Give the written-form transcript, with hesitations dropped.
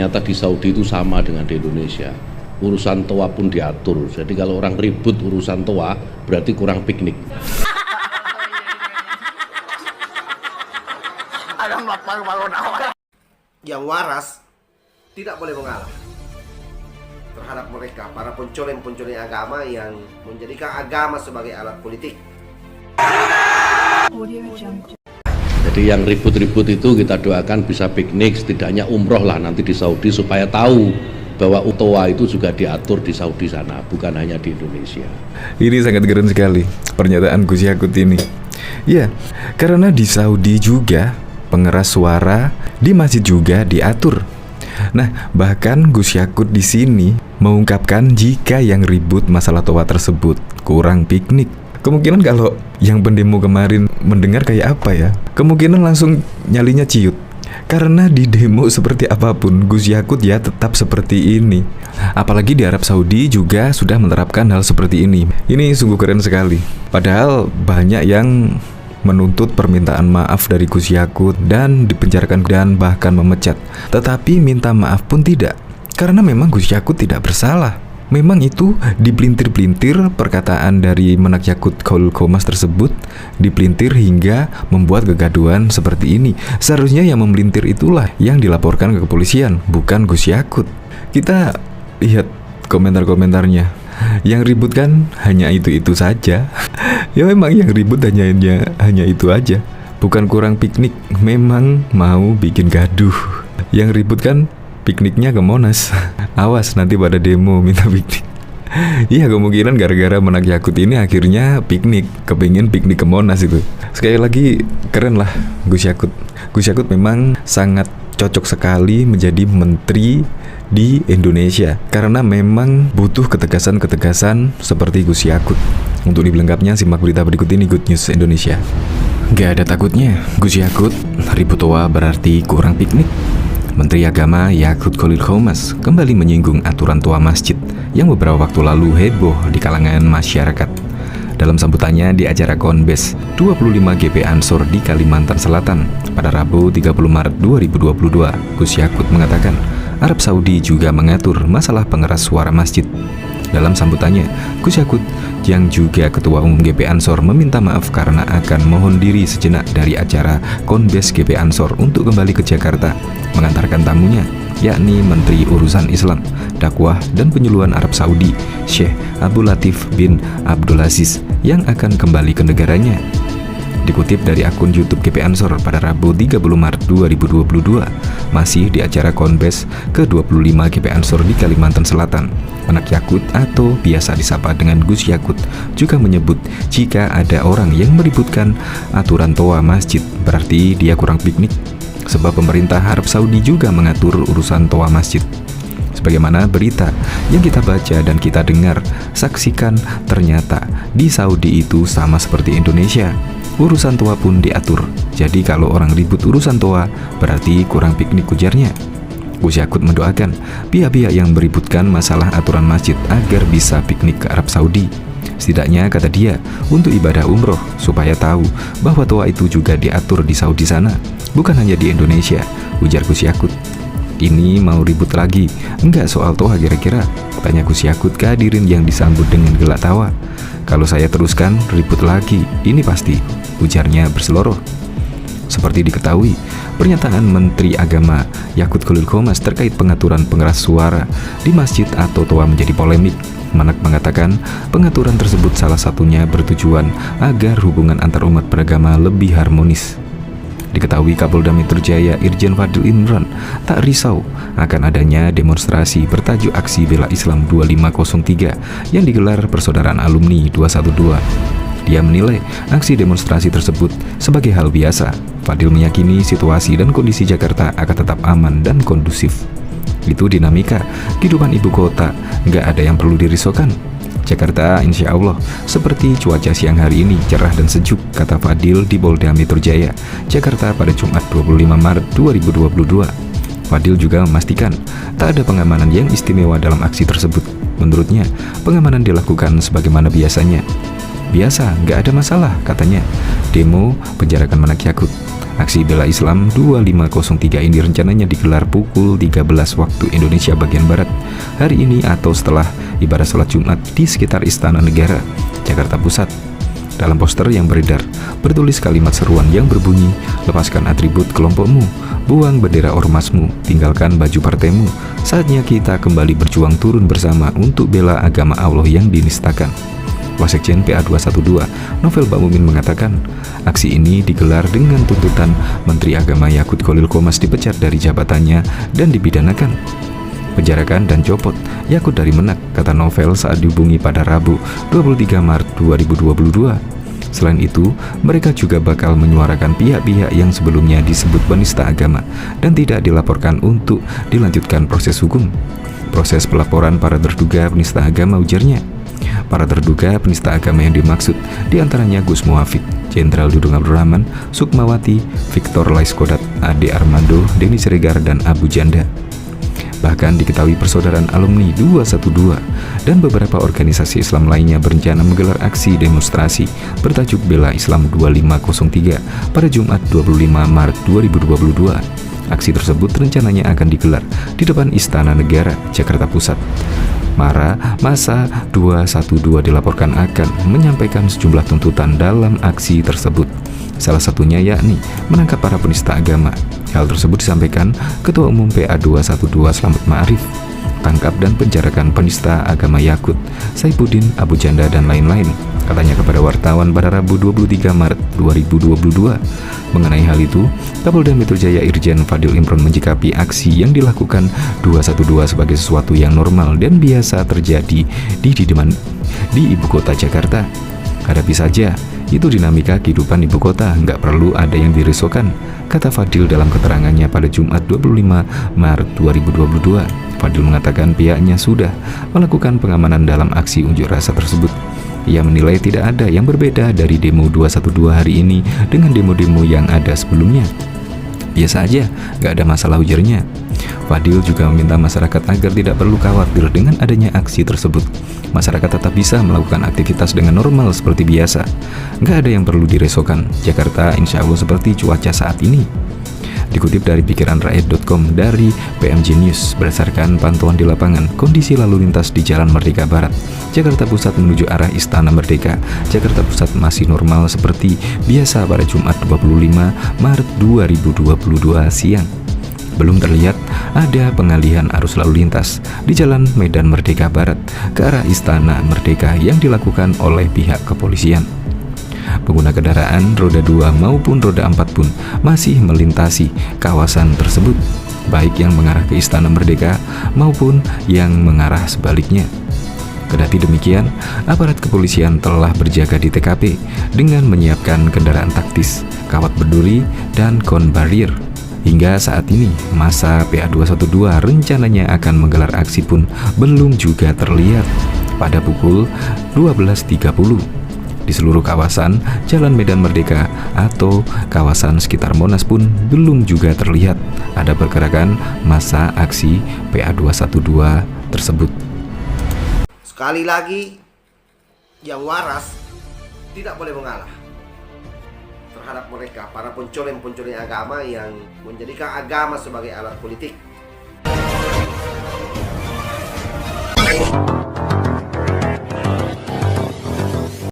ternyata di Saudi itu sama dengan di Indonesia. Urusan toa pun diatur. Jadi kalau orang ribut urusan toa berarti kurang piknik. Yang waras tidak boleh mengalah terhadap mereka, para pencoleng-pencoleng agama yang menjadikan agama sebagai alat politik. Jadi yang ribut-ribut itu kita doakan bisa piknik, setidaknya umroh lah nanti di Saudi supaya tahu bahwa toa itu juga diatur di Saudi sana, bukan hanya di Indonesia. Ini sangat keren sekali pernyataan Gus Yakut ini. Ya, karena di Saudi juga pengeras suara di masjid juga diatur. Nah, bahkan Gus Yakut di sini mengungkapkan jika yang ribut masalah toa tersebut kurang piknik. Kemungkinan kalau yang pendemo kemarin mendengar kayak apa ya? Kemungkinan langsung nyalinya ciut. Karena di demo seperti apapun, Gus Yakut ya tetap seperti ini. Apalagi di Arab Saudi juga sudah menerapkan hal seperti ini. Ini sungguh keren sekali. Padahal banyak yang menuntut permintaan maaf dari Gus Yakut dan dipenjarakan dan bahkan memecat. Tetapi minta maaf pun tidak, karena memang Gus Yakut tidak bersalah. Memang itu dipelintir-pelintir perkataan dari Menak Yakut Khalil Qomas tersebut, dipelintir hingga membuat kegaduhan seperti ini. Seharusnya yang memelintir itulah yang dilaporkan ke kepolisian, bukan Gus Yakut. Kita lihat komentar-komentarnya. Yang ribut kan hanya itu-itu saja. Ya memang yang ribut hanya itu aja. Bukan kurang piknik, memang mau bikin gaduh. Yang ribut kan pikniknya ke Monas. Awas nanti pada demo minta piknik. Iya, kemungkinan gara-gara Menak Yakut ini akhirnya piknik, kepingin piknik ke Monas itu. Sekali lagi keren lah Gus Yakut. Gus Yakut memang sangat cocok sekali menjadi menteri di Indonesia, karena memang butuh ketegasan-ketegasan seperti Gus Yakut. Untuk lebih lengkapnya simak berita berikut ini, Good News Indonesia. Gak ada takutnya, Gus Yakut ribut toa berarti kurang piknik. Menteri Agama Yakut Khalil Qomas kembali menyinggung aturan toa masjid yang beberapa waktu lalu heboh di kalangan masyarakat. Dalam sambutannya di acara Konbes 25 GP Ansor di Kalimantan Selatan pada Rabu 30 Maret 2022, Gus Yakut mengatakan Arab Saudi juga mengatur masalah pengeras suara masjid. Dalam sambutannya, Gus Yakut yang juga Ketua Umum GP Ansor meminta maaf karena akan mohon diri sejenak dari acara Konbes GP Ansor untuk kembali ke Jakarta mengantarkan tamunya, yakni Menteri Urusan Islam, Dakwah dan Penyuluhan Arab Saudi, Syekh Abdul Latif bin Abdulaziz yang akan kembali ke negaranya. Dikutip dari akun YouTube GP Ansor pada Rabu 30 Maret 2022, masih di acara Konbes ke-25 GP Ansor di Kalimantan Selatan, Menak Yakut atau biasa disapa dengan Gus Yakut juga menyebut jika ada orang yang meributkan aturan toa masjid berarti dia kurang piknik, sebab pemerintah Arab Saudi juga mengatur urusan toa masjid. Sebagaimana berita yang kita baca dan kita dengar, saksikan ternyata di Saudi itu sama seperti Indonesia. Urusan toa pun diatur. Jadi kalau orang ribut urusan toa berarti kurang piknik, ujarnya. Gus Yakut mendoakan pihak-pihak yang meributkan masalah aturan masjid agar bisa piknik ke Arab Saudi. Setidaknya, kata dia, untuk ibadah umroh supaya tahu bahwa toa itu juga diatur di Saudi sana, bukan hanya di Indonesia, ujar Gus Yakut. Ini mau ribut lagi? Enggak soal toa kira-kira? Tanya Gus Yakut ke hadirin yang disambut dengan gelak tawa. Kalau saya teruskan ribut lagi, ini pasti, ujarnya berseloroh. Seperti diketahui, pernyataan Menteri Agama Yakut Khalil Qomas terkait pengaturan pengeras suara di masjid atau toa menjadi polemik. Menak mengatakan pengaturan tersebut salah satunya bertujuan agar hubungan antar umat beragama lebih harmonis. Diketahui Kapolda Metro Jaya Irjen Fadil Imran tak risau akan adanya demonstrasi bertajuk Aksi Bela Islam 2503 yang digelar Persaudaraan Alumni 212. Dia menilai aksi demonstrasi tersebut sebagai hal biasa. Fadil meyakini situasi dan kondisi Jakarta akan tetap aman dan kondusif. Itu dinamika kehidupan ibu kota, nggak ada yang perlu dirisaukan. Jakarta insya Allah seperti cuaca siang hari ini cerah dan sejuk, kata Fadil di Polda Metro Jaya, Jakarta pada Jumat 25 Maret 2022. Fadil juga memastikan tak ada pengamanan yang istimewa dalam aksi tersebut. Menurutnya, pengamanan dilakukan sebagaimana biasanya. Biasa, nggak ada masalah, katanya. Demo penjarakan Menak Yakut. Aksi bela Islam 2503 ini rencananya digelar pukul 13 waktu Indonesia bagian Barat hari ini atau setelah ibadah sholat Jumat di sekitar Istana Negara, Jakarta Pusat. Dalam poster yang beredar, bertulis kalimat seruan yang berbunyi, "Lepaskan atribut kelompokmu, buang bendera ormasmu, tinggalkan baju partaimu. Saatnya kita kembali berjuang turun bersama untuk bela agama Allah yang dinistakan." Wasekjen PA212, Novel Bakmumin mengatakan, aksi ini digelar dengan tuntutan Menteri Agama Yakut Kholil Qomas dipecat dari jabatannya dan dipidanakan. Penjarakan dan copot Yakut dari Menak, kata Novel saat dihubungi pada Rabu 23 Maret 2022. Selain itu, mereka juga bakal menyuarakan pihak-pihak yang sebelumnya disebut penista agama dan tidak dilaporkan untuk dilanjutkan proses hukum. Proses pelaporan para terduga penista agama, ujarnya. Para terduga penista agama yang dimaksud diantaranya Gus Muhafid, Jenderal Dudung Abdurrahman, Sukmawati, Victor Laiskodat, Ade Armando, Denny Siregar, dan Abu Janda. Bahkan diketahui persaudaraan alumni 212 dan beberapa organisasi Islam lainnya berencana menggelar aksi demonstrasi bertajuk Bela Islam 2503 pada Jumat 25 Maret 2022. Aksi tersebut rencananya akan digelar di depan Istana Negara, Jakarta Pusat. Masa 212 dilaporkan akan menyampaikan sejumlah tuntutan dalam aksi tersebut. Salah satunya yakni menangkap para penista agama. Hal tersebut disampaikan Ketua Umum PA212 Slamet Ma'arif. Tangkap dan penjarakan penista agama Yakut, Saifuddin, Abu Janda, dan lain-lain, katanya kepada wartawan pada Rabu 23 Maret 2022. Mengenai hal itu, Kapolda Metro Jaya Irjen Fadil Imron menjikapi aksi yang dilakukan 212 sebagai sesuatu yang normal dan biasa terjadi di ibu kota Jakarta. Hadapi saja, itu dinamika kehidupan ibu kota, nggak perlu ada yang dirisaukan, kata Fadil dalam keterangannya pada Jumat 25 Maret 2022. Fadil mengatakan pihaknya sudah melakukan pengamanan dalam aksi unjuk rasa tersebut. Ia menilai tidak ada yang berbeda dari demo 212 hari ini dengan demo-demo yang ada sebelumnya. Biasa aja, nggak ada masalah, ujarnya. Fadil juga meminta masyarakat agar tidak perlu khawatir dengan adanya aksi tersebut. Masyarakat tetap bisa melakukan aktivitas dengan normal seperti biasa. Nggak ada yang perlu diresahkan. Jakarta insya Allah seperti cuaca saat ini. Dikutip dari pikiranrakyat.com dari PMJ News, berdasarkan pantauan di lapangan, kondisi lalu lintas di Jalan Merdeka Barat, Jakarta Pusat menuju arah Istana Merdeka, Jakarta Pusat masih normal seperti biasa pada Jumat 25 Maret 2022 siang. Belum terlihat ada pengalihan arus lalu lintas di Jalan Medan Merdeka Barat ke arah Istana Merdeka yang dilakukan oleh pihak kepolisian. Pengguna kendaraan roda 2 maupun roda 4 pun masih melintasi kawasan tersebut, baik yang mengarah ke Istana Merdeka maupun yang mengarah sebaliknya. Kendati demikian, aparat kepolisian telah berjaga di TKP dengan menyiapkan kendaraan taktis, kawat berduri, dan kon barrier. Hingga saat ini, masa PA212 rencananya akan menggelar aksi pun belum juga terlihat pada pukul 12.30. Di seluruh kawasan Jalan Medan Merdeka atau kawasan sekitar Monas pun belum juga terlihat ada pergerakan massa aksi PA212 tersebut. Sekali lagi, yang waras tidak boleh mengalah terhadap mereka, para pencoleng-pencoleng agama yang menjadikan agama sebagai alat politik.